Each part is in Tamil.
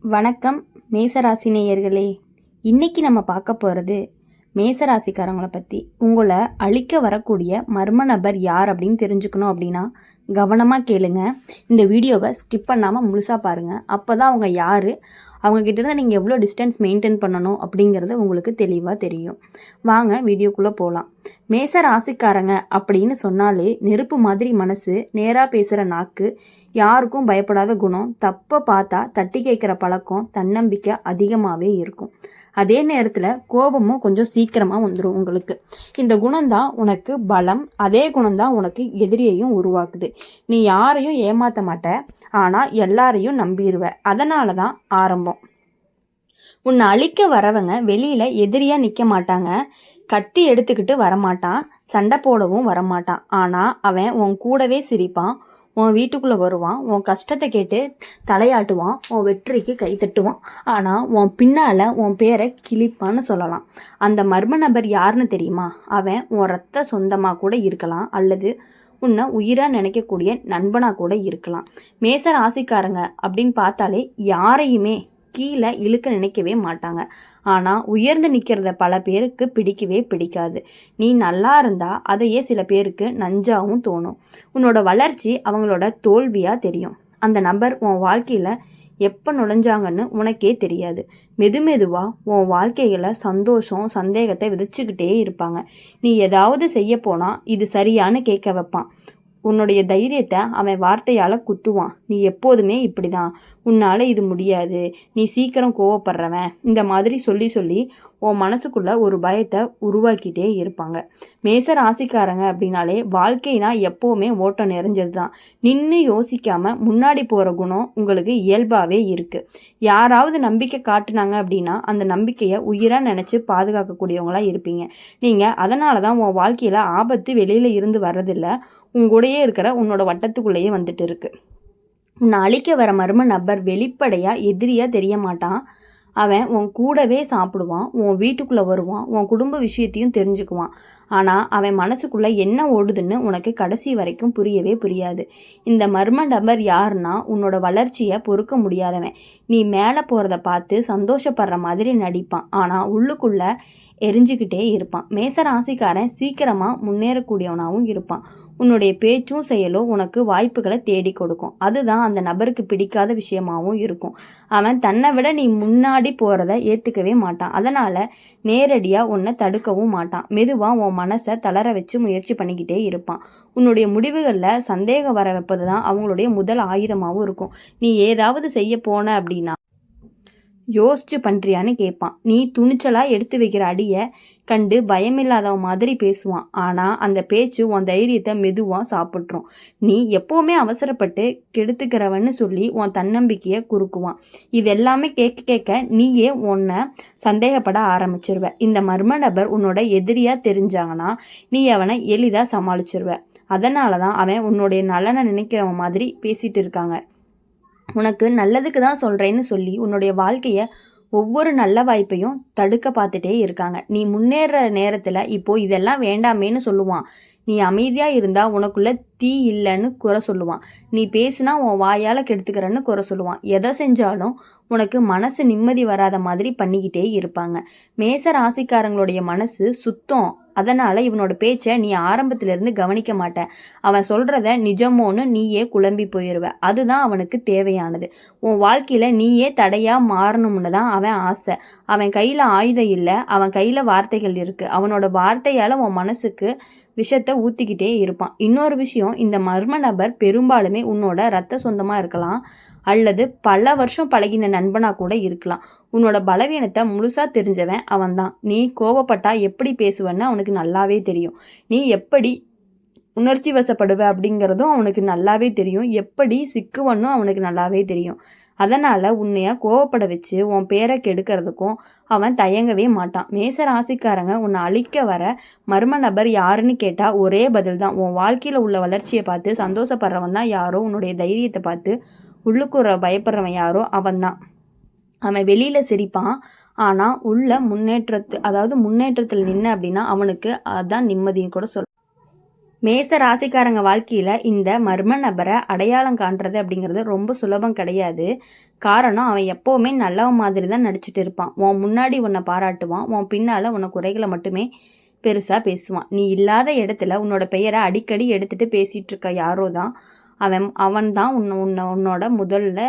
வணக்கம் மேசராசி நேயர்களே. இன்னைக்கு நம்ம பார்க்க போகிறது மேசராசிக்காரங்களை பற்றி. உங்களை அழிக்க வரக்கூடிய மர்ம நபர் யார் அப்படின்னு தெரிஞ்சுக்கணும் அப்படின்னா கவனமாக கேளுங்க. இந்த வீடியோவை ஸ்கிப் பண்ணாமல் முழுசாக பாருங்கள். அப்போ தான் அவங்க யார், அவங்கக்கிட்ட நீங்கள் எவ்வளோ டிஸ்டன்ஸ் மெயின்டைன் பண்ணணும் அப்படிங்கிறது உங்களுக்கு தெளிவாக தெரியும். வாங்க வீடியோக்குள்ளே போகலாம். மேச ராசிக்காரங்க அப்படின்னு சொன்னாலே நெருப்பு மாதிரி மனசு, நேராக பேசுகிற நாக்கு, யாருக்கும் பயப்படாத குணம், தப்பை பார்த்தா தட்டி கேட்குற பழக்கம், தன்னம்பிக்கை அதிகமாகவே இருக்கும். அதே நேரத்தில் கோபமும் கொஞ்சம் சீக்கிரமாக வந்துடும் உங்களுக்கு. இந்த குணம்தான் உனக்கு பலம், அதே குணம்தான் உனக்கு எதிரியையும் உருவாக்குது. நீ யாரையும் ஏமாற்ற மாட்ட, ஆனால் எல்லாரையும் நம்பிடுவ. அதனால தான் ஆரம்பம். உன்னை அழிக்க வரவங்க வெளியில் எதிரியாக நிற்க மாட்டாங்க, கத்தி எடுத்துக்கிட்டு வரமாட்டான், சண்டை போடவும் வரமாட்டான். ஆனால் அவன் உன் கூடவே சிரிப்பான், உன் வீட்டுக்குள்ளே வருவான், உன் கஷ்டத்தை கேட்டு தலையாட்டுவான், உன் வெற்றிக்கு கை தட்டுவான். ஆனால் உன் பின்னால் உன் பேரை கிழிப்பான்னு சொல்லலாம். அந்த மர்ம நபர் யாருன்னு தெரியுமா? அவன் உன் ரத்த சொந்தமாக கூட இருக்கலாம், அல்லது உன்னை உயிராக நினைக்கக்கூடிய நண்பனாக கூட இருக்கலாம். மேச ராசிக்காரங்க அப்படின்னு பார்த்தாலே யாரையுமே கீழே இழுக்க நினைக்கவே மாட்டாங்க. ஆனால் உயர்ந்து நிற்கிறத பல பேருக்கு பிடிக்கவே பிடிக்காது. நீ நல்லா இருந்தால் அதையே சில பேருக்கு நஞ்சாகவும் தோணும். உன்னோட வளர்ச்சி அவங்களோட தோல்வியாக தெரியும். அந்த நபர் உன் வாழ்க்கையில் எப்போ நுழைஞ்சாங்கன்னு உனக்கே தெரியாது. மெதுவாக உன் வாழ்க்கையில் சந்தோஷம், சந்தேகத்தை விதைச்சிக்கிட்டே இருப்பாங்க. நீ ஏதாவது செய்ய போனால் இது சரியானு கேட்க வைப்பான். உன்னுடைய தைரியத்தை அவன் வார்த்தையால் குத்துவான். நீ எப்போதுமே இப்படி தான், உன்னால் இது முடியாது, நீ சீக்கிரம் கோவப்படுறவன், இந்த மாதிரி சொல்லி உன் மனசுக்குள்ள ஒரு பயத்தை உருவாக்கிட்டே இருப்பாங்க. மேச ராசிக்காரங்க அப்படின்னாலே வாழ்க்கைனா எப்போவுமே ஓட்டம் நிறைஞ்சது தான். நின்று யோசிக்காமல் முன்னாடி போகிற குணம் உங்களுக்கு இயல்பாகவே இருக்குது. யாராவது நம்பிக்கை காட்டுனாங்க அப்படின்னா அந்த நம்பிக்கையை உயிராக நினச்சி பாதுகாக்கக்கூடியவங்களாக இருப்பீங்க நீங்கள். அதனால தான் உன் வாழ்க்கையில் ஆபத்து வெளியில் இருந்து வர்றதில்லை, உங்கூடையே இருக்கிற உன்னோட வட்டத்துக்குள்ளேயே வந்துட்டு இருக்கு. உன்னை அழிக்க வர மர்ம நபர் வெளிப்படையாக எதிரியாக தெரிய மாட்டான். அவன் உன் கூடவே சாப்பிடுவான், உன் வீட்டுக்குள்ளே வருவான், உன் குடும்ப விஷயத்தையும் தெரிஞ்சுக்குவான். ஆனால் அவன் மனசுக்குள்ளே என்ன ஓடுதுன்னு உனக்கு கடைசி வரைக்கும் புரியவே புரியாது. இந்த மர்ம நபர் யாருன்னா உன்னோட வளர்ச்சியை பொறுக்க முடியாதவன். நீ மேலே போகிறத பார்த்து சந்தோஷப்படுற மாதிரி நடிப்பான், ஆனால் உள்ளுக்குள்ளே எரிஞ்சுக்கிட்டே இருப்பான். மேச ராசிக்காரன் சீக்கிரமாக முன்னேறக்கூடியவனாகவும் இருப்பான். உன்னுடைய பேச்சும் செயலும் உனக்கு வாய்ப்புகளை தேடி கொடுக்கும். அதுதான் அந்த நபருக்கு பிடிக்காத விஷயமாகவும் இருக்கும். அவன் தன்னை விட நீ முன்னாடி போகிறத ஏற்றுக்கவே மாட்டான். அதனால் நேரடியாக உன்னை தடுக்கவும் மாட்டான். மெதுவாக உன் மனசை தளர வச்சு முயற்சி பண்ணிக்கிட்டே இருப்பான். உன்னுடைய முடிவுகளில் சந்தேகம் வர வைப்பது தான் அவங்களுடைய முதல் ஆயுதமாகவும் இருக்கும். நீ ஏதாவது செய்ய போன அப்படின்னா யோசிச்சு பண்ணுறியான்னு கேட்பான். நீ துணிச்சலாக எடுத்து வைக்கிற அடியை கண்டு பயமில்லாதவ மாதிரி பேசுவான். ஆனால் அந்த பேச்சு உன் தைரியத்தை மெதுவாக சாப்பிட்ரும். நீ எப்போவுமே அவசரப்பட்டு கெடுத்துக்கிறவன்னு சொல்லி உன் தன்னம்பிக்கையை குறுக்குவான். இது எல்லாமே கேட்க கேட்க நீயே உன்னை சந்தேகப்பட ஆரம்பிச்சிருவ. இந்த மர்ம நபர் உன்னோட எதிரியாக தெரிஞ்சாங்கன்னா நீ அவனை எளிதாக சமாளிச்சிருவ. அதனால தான் அவன் உன்னுடைய நலனை நினைக்கிறவன் மாதிரி பேசிகிட்டு இருக்காங்க. உனக்கு நல்லதுக்கு தான் சொல்கிறேன்னு சொல்லி உன்னுடைய வாழ்க்கையை ஒவ்வொரு நல்ல வாய்ப்பையும் தடுக்க பார்த்துட்டே இருக்காங்க. நீ முன்னேற நேரத்தில் இப்போது இதெல்லாம் வேண்டாமேன்னு சொல்லுவான். நீ அமைதியாக இருந்தால் உனக்குள்ள தீ இல்லைன்னு குறை சொல்லுவான். நீ பேசுனா உன் வாயால் கெடுத்துக்கிறன்னு குறை சொல்லுவான். எதை செஞ்சாலும் உனக்கு மனசு நிம்மதி வராத மாதிரி பண்ணிக்கிட்டே இருப்பாங்க. மேச ராசிக்காரங்களுடைய மனசு சுத்தம். அதனால் இவனோட பேச்சை நீ ஆரம்பத்திலேருந்து கவனிக்க மாட்ட. அவன் சொல்கிறத நிஜமோன்னு நீயே குழம்பி போயிடுவ. அதுதான் அவனுக்கு தேவையானது. உன் வாழ்க்கையில் நீயே தடையாக மாறணும்னு தான் அவன் ஆசை. அவன் கையில் ஆயுதம் இல்லை, அவன் கையில் வார்த்தைகள் இருக்குது. அவனோட வார்த்தையால் உன் மனசுக்கு விஷத்தை ஊற்றிக்கிட்டே இருப்பான். இன்னொரு விஷயம், இந்த மர்ம நபர் பெரும்பாலுமே உன்னோட ரத்த சொந்தமாக இருக்கலாம், அல்லது பல வருஷம் பழகின நண்பனாக கூட இருக்கலாம். உன்னோட பலவீனத்தை முழுசாக தெரிஞ்சவன் அவன்தான். நீ கோவப்பட்டா எப்படி பேசுவேன்னு அவனுக்கு நல்லாவே தெரியும். நீ எப்படி உணர்ச்சி வசப்படுவ அப்படிங்கிறதும் அவனுக்கு நல்லாவே தெரியும். எப்படி சிக்குவன்னும் அவனுக்கு நல்லாவே தெரியும். அதனால் உன்னைய கோவப்பட வச்சு உன் பேரை கெடுக்கிறதுக்கும் அவன் தயங்கவே மாட்டான். மேச ராசிக்காரங்க உன்னை அழிக்க வர மர்ம நபர் யாருன்னு கேட்டால் ஒரே பதில் தான். உன் வாழ்க்கையில் உள்ள வளர்ச்சியை பார்த்து சந்தோஷப்படுறவன் தான் யாரோ, உன்னுடைய தைரியத்தை பார்த்து உள்ளுக்குற பயப்படுறவன் யாரோ அவன்தான். அவன் வெளியில் சிரிப்பான், ஆனால் உள்ள முன்னேற்றத்தில் நின்ன அப்படின்னா அவனுக்கு அதான் நிம்மதியும் கூட மேச ராசிக்காரங்க வாழ்க்கையில் இந்த மர்ம நபரை அடையாளம் காண்றது அப்படிங்கிறது ரொம்ப சுலபம் கிடையாது. காரணம், அவன் எப்போவுமே நல்லவன் மாதிரி தான் நடிச்சிட்டு இருப்பான். உன் முன்னாடி உன்னை பாராட்டுவான், உன் பின்னால் உன்னை குறைகளை மட்டுமே பெருசாக பேசுவான். நீ இல்லாத இடத்துல உன்னோட பெயரை அடிக்கடி எடுத்துகிட்டு பேசிகிட்டு இருக்க யாரோ தான் அவன் தான் உன்னோட முதல்ல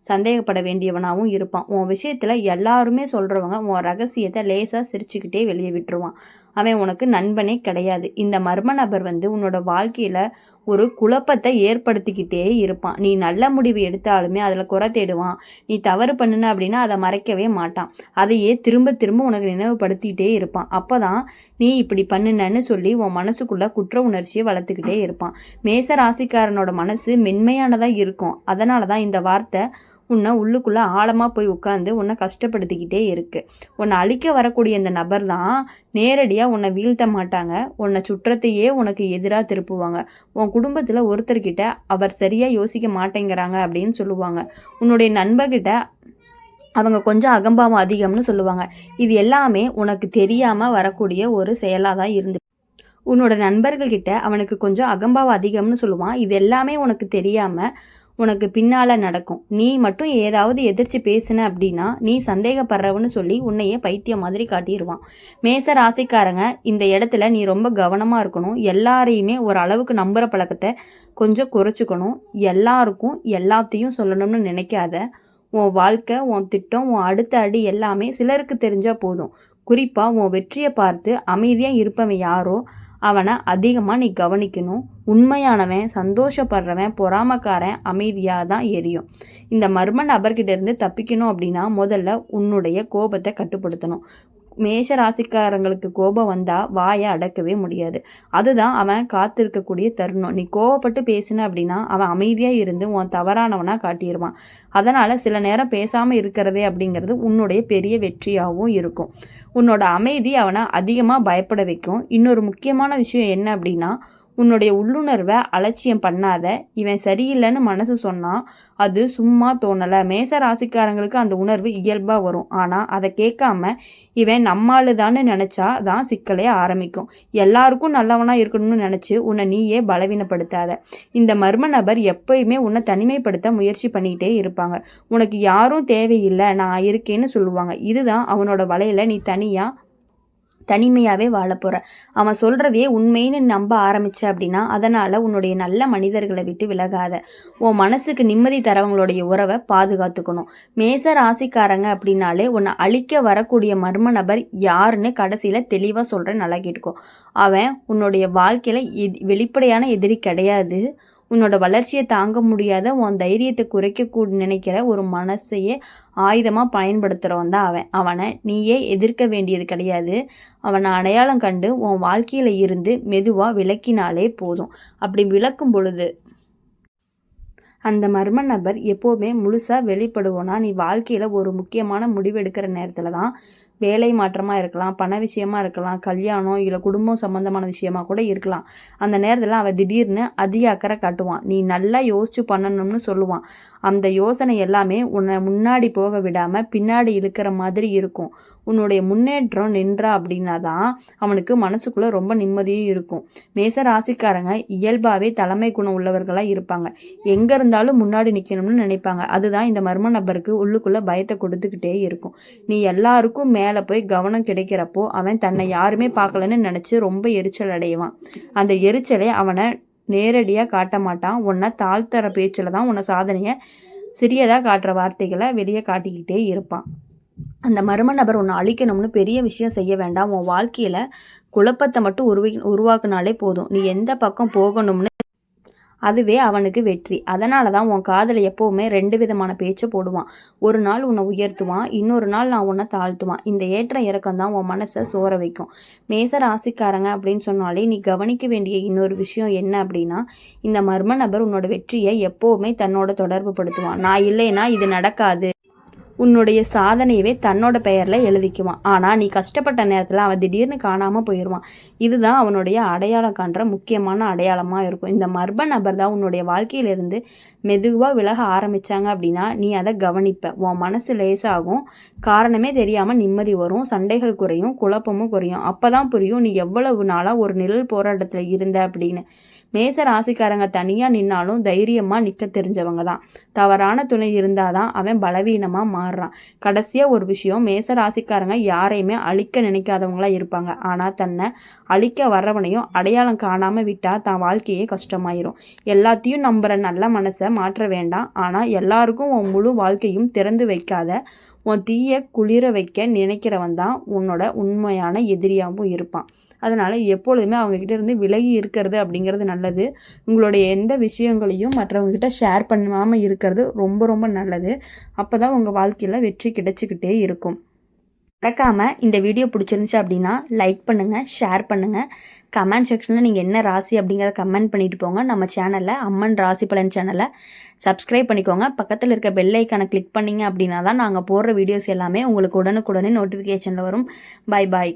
சந்தேகப்பட வேண்டியவனாகவும் இருப்பான். உன் விஷயத்தில் எல்லாருமே சொல்கிறவங்க உன் ரகசியத்தை லேசாக சிரிச்சுக்கிட்டே வெளியே விட்டுருவான். அவன் உனக்கு நண்பனே கிடையாது. இந்த மர்ம நபர் உன்னோட வாழ்க்கையில் ஒரு குழப்பத்தை ஏற்படுத்திக்கிட்டே இருப்பான். நீ நல்ல முடிவு எடுத்தாலுமே அதில் குறை தேடுவான். நீ தவறு பண்ணுன அப்படின்னா அதை மறைக்கவே மாட்டான். அதையே திரும்ப திரும்ப உனக்கு நினைவுபடுத்திக்கிட்டே இருப்பான். அப்போ தான் நீ இப்படி பண்ணுனன்னு சொல்லி உன் மனசுக்குள்ளே குற்ற உணர்ச்சியை வளர்த்துக்கிட்டே இருப்பான். மேச ராசிக்காரனோட மனசு மென்மையானதாக இருக்கும். அதனால தான் இந்த வார்த்தை உன்னை உள்ளுக்குள்ளே ஆழமாக போய் உட்காந்து உன்னை கஷ்டப்படுத்திக்கிட்டே இருக்குது. உன்னை அழிக்க வரக்கூடிய இந்த நபர் தான் நேரடியாக உன்னை வீழ்த்த மாட்டாங்க. உன்னை சுற்றத்தையே உனக்கு எதிராக திருப்புவாங்க. உன் குடும்பத்தில் ஒருத்தர்கிட்ட அவர் சரியாக யோசிக்க மாட்டேங்கிறாங்க அப்படின்னு சொல்லுவாங்க. உன்னுடைய நண்பர்கிட்ட அவங்க கொஞ்சம் அகம்பாவம் அதிகம்னு சொல்லுவாங்க. இது எல்லாமே உனக்கு தெரியாமல் வரக்கூடிய ஒரு செயலாக தான் இருந்து உன்னோட நண்பர்கள்கிட்ட அவனுக்கு கொஞ்சம் அகம்பாவம் அதிகம்னு சொல்லுவான். இது எல்லாமே உனக்கு தெரியாமல் உனக்கு பின்னால் நடக்கும். நீ மட்டும் ஏதாவது எதிர்த்து பேசுன அப்படின்னா நீ சந்தேகப்படுறவன்னு சொல்லி உன்னையே பைத்தியம் மாதிரி காட்டிடுவான். மேச ராசிக்காரங்க இந்த இடத்துல நீ ரொம்ப கவனமாக இருக்கணும். எல்லாரையுமே ஒரு அளவுக்கு நம்புகிற பழக்கத்தை கொஞ்சம் குறைச்சிக்கணும். எல்லாருக்கும் எல்லாத்தையும் சொல்லணும்னு நினைக்காத. உன் வாழ்க்கை, உன் திட்டம், உன் அடுத்த அடி எல்லாமே சிலருக்கு தெரிஞ்சால் போதும். குறிப்பாக உன் வெற்றியை பார்த்து அமைதியாக இருப்பவன் யாரோ அவனை அதிகமாக நீ கவனிக்கணும். உண்மையானவன், சந்தோஷப்படுறவன், பொறாமக்காரன் அமைதியாக தான் எரியும். இந்த மர்ம நபர்கிட்ட இருந்து தப்பிக்கணும் அப்படின்னா முதல்ல உன்னுடைய கோபத்தை கட்டுப்படுத்தணும். மேஷ ராசிக்காரங்களுக்கு கோபம் வந்தால் வாயை அடக்கவே முடியாது. அதுதான் அவன் காத்திருக்கக்கூடிய தருணம். நீ கோபப்பட்டு பேசின அப்படின்னா அவன் அமைதியாக இருந்து உன் தவறானவனாக காட்டிடுவான். அதனால் சில நேரம் பேசாமல் இருக்கிறதே அப்படிங்கிறது உன்னுடைய பெரிய வெற்றியாகவும் இருக்கும். உன்னோட அமைதி அவனை அதிகமாக பயப்பட வைக்கும். இன்னொரு முக்கியமான விஷயம் என்ன அப்படின்னா, உன்னுடைய உள்ளுணர்வை அலட்சியம் பண்ணாத. இவன் சரியில்லைன்னு மனசு சொன்னால் அது சும்மா தோணலை. மேச ராசிக்காரங்களுக்கு அந்த உணர்வு இயல்பாக வரும். ஆனால் அதை கேட்காம இவன் நம்மாளுதான்னு நினச்சா தான் சிக்கலே ஆரம்பிக்கும். எல்லாருக்கும் நல்லவனாக இருக்கணும்னு நினச்சி உன்னை நீயே பலவீனப்படுத்தாத. இந்த மர்ம நபர் எப்பயுமே உன்னை தனிமைப்படுத்த முயற்சி பண்ணிக்கிட்டே இருப்பாங்க. உனக்கு யாரும் தேவையில்லை, நான் இருக்கேன்னு சொல்லுவாங்க. இதுதான் அவனோட வலையில் நீ தனிமையாகவே வாழ போகிற. அவன் சொல்கிறதையே உண்மைன்னு நம்ப ஆரம்பித்த அப்படின்னா அதனால் உன்னுடைய நல்ல மனிதர்களை விட்டு விலகாத. உன் மனசுக்கு நிம்மதி தரவங்களுடைய உறவை பாதுகாத்துக்கணும். மேச ராசிக்காரங்க அப்படின்னாலே உன்னை அழிக்க வரக்கூடிய மர்ம நபர் யாருன்னு கடைசியில் தெளிவாக சொல்கிறேன், நல்லா கேட்டுக்கோ. அவன் உன்னுடைய வாழ்க்கையில் வெளிப்படையான எதிரி கிடையாது. உன்னோட வளர்ச்சியை தாங்க முடியாத, உன் தைரியத்தை நினைக்கிற ஒரு மனசையே ஆயுதமாக பயன்படுத்துகிறவன் தான் அவனை நீயே எதிர்க்க வேண்டியது கிடையாது. அவனை அடையாளம் கண்டு உன் வாழ்க்கையில் இருந்து மெதுவாக விலக்கினாலே போதும். அப்படி விலக்கும் பொழுது அந்த மர்ம நபர் எப்போவுமே முழுசாக வெளிப்படுவோன்னா நீ வாழ்க்கையில் ஒரு முக்கியமான முடிவு எடுக்கிற நேரத்தில் தான். வேலை மாற்றமாக இருக்கலாம், பண விஷயமா இருக்கலாம், கல்யாணம் இல்லை குடும்பம் சம்மந்தமான விஷயமா கூட இருக்கலாம். அந்த நேரத்தில் அவன் திடீர்னு அதிக அக்கறை காட்டுவான். நீ நல்லா யோசிச்சு பண்ணணும்னு சொல்லுவான். அந்த யோசனை எல்லாமே உன்னை முன்னாடி போக விடாமல் பின்னாடி இழுக்கிற மாதிரி இருக்கும். உன்னுடைய முன்னேற்றம் நின்றா அப்படின்னா தான் அவனுக்கு மனசுக்குள்ளே ரொம்ப நிம்மதியும் இருக்கும். மேச ராசிக்காரங்க இயல்பாகவே தலைமை குணம் உள்ளவர்களாக இருப்பாங்க. எங்கே இருந்தாலும் முன்னாடி நிற்கணும்னு நினைப்பாங்க. அதுதான் இந்த மர்ம நபருக்கு உள்ளுக்குள்ளே பயத்தை கொடுத்துக்கிட்டே இருக்கும். நீ எல்லாருக்கும் மேலே போய் கவனம் கிடைக்கிறப்போ அவன் தன்னை யாருமே பார்க்கலன்னு நினச்சி ரொம்ப எரிச்சல் அடைவான். அந்த எரிச்சலை அவனை நேரடியாக காட்ட மாட்டான். உன்னை தாழ்த்தர பேச்சில் தான் உன்னை சாதனையை சிறியதாக காட்டுற வார்த்தைகளை வெளியே காட்டிக்கிட்டே இருப்பான். அந்த மர்ம நபர் உன்னை அழிக்கணும்னு பெரிய விஷயம் செய்ய வேண்டாம். உன் வாழ்க்கையில் குழப்பத்தை மட்டும் உருவாக்குனாலே போதும். நீ எந்த பக்கம் போகணும்னு அதுவே அவனுக்கு வெற்றி. அதனால தான் உன் காதலை எப்போவுமே 2 விதமான பேச்சை போடுவான். ஒரு நாள் உன்னை உயர்த்துவான், இன்னொரு நாள் நான் உன்னை தாழ்த்துவான். இந்த ஏற்ற இறக்கம் தான் உன் மனசை சோற வைக்கும். மேச ராசிக்காரங்க அப்படின்னு சொன்னாலே நீ கவனிக்க வேண்டிய இன்னொரு விஷயம் என்ன அப்படின்னா, இந்த மர்ம நபர் உன்னோட வெற்றியை எப்போவுமே தன்னோட தொடர்பு படுத்துவான். நான் இல்லைன்னா இது நடக்காது, உன்னுடைய சாதனையவே தன்னோட பெயரில் எழுதிக்குவான். ஆனால் நீ கஷ்டப்பட்ட நேரத்தில் அவன் திடீர்னு காணாமல் போயிடுவான். இதுதான் அவனுடைய அடையாளம் காண்ற முக்கியமான அடையாளமாக இருக்கும். இந்த மர்ம நபர் தான் உன்னுடைய வாழ்க்கையிலிருந்து மெதுவாக விலக ஆரம்பித்தாங்க அப்படின்னா நீ அதை கவனிப்ப. உன் மனசு லேசாகும், காரணமே தெரியாமல் நிம்மதி வரும், சண்டைகள் குறையும், குழப்பமும் குறையும். அப்போ தான் புரியும் நீ எவ்வளவு நாளாக ஒரு நிழல் போராட்டத்தில் இருந்த அப்படின்னு. மேச ராசிக்காரங்க தனியாக நின்னாலும் தைரியமாக நிற்க தெரிஞ்சவங்க தான். தவறான துணை இருந்தால் தான் அவன் பலவீனமாக மாறுறான். கடைசியாக ஒரு விஷயம், மேச ராசிக்காரங்க யாரையுமே அழிக்க நினைக்காதவங்களா இருப்பாங்க. ஆனால் தன்னை அழிக்க வர்றவனையும் அடையாளம் காணாமல் விட்டால் தான் வாழ்க்கையே கஷ்டமாயிரும். எல்லாத்தையும் நம்புகிற நல்ல மனசை மாற்ற வேண்டாம். ஆனால் எல்லாருக்கும் உன் முழு வாழ்க்கையும் திறந்து வைக்காத, உன் தீயை குளிர வைக்க நினைக்கிறவன் தான் உன்னோட உண்மையான எதிரியாகவும் இருப்பான். அதனால் எப்பொழுதுமே அவங்கக்கிட்ட இருந்து விலகி இருக்கிறது அப்படிங்கிறது நல்லது. உங்களுடைய எந்த விஷயங்களையும் மற்றவங்கக்கிட்ட ஷேர் பண்ணாமல் இருக்கிறது ரொம்ப ரொம்ப நல்லது. அப்போ தான் உங்கள் வாழ்க்கையில் வெற்றி கிடைச்சிக்கிட்டே இருக்கும். மறக்காமல் இந்த வீடியோ பிடிச்சிருந்துச்சு அப்படின்னா லைக் பண்ணுங்கள், ஷேர் பண்ணுங்கள். கமெண்ட் செக்ஷனில் நீங்கள் என்ன ராசி அப்படிங்கிறத கமெண்ட் பண்ணிட்டு போங்க. நம்ம சேனலில் அம்மன் ராசி பலன் சேனலை சப்ஸ்கிரைப் பண்ணிக்கோங்க. பக்கத்தில் இருக்க பெல் ஐக்கானை கிளிக் பண்ணிங்க அப்படின்னா தான் நாங்கள் போடுற வீடியோஸ் எல்லாமே உங்களுக்கு உடனுக்குடனே நோட்டிஃபிகேஷனில் வரும். Bye bye.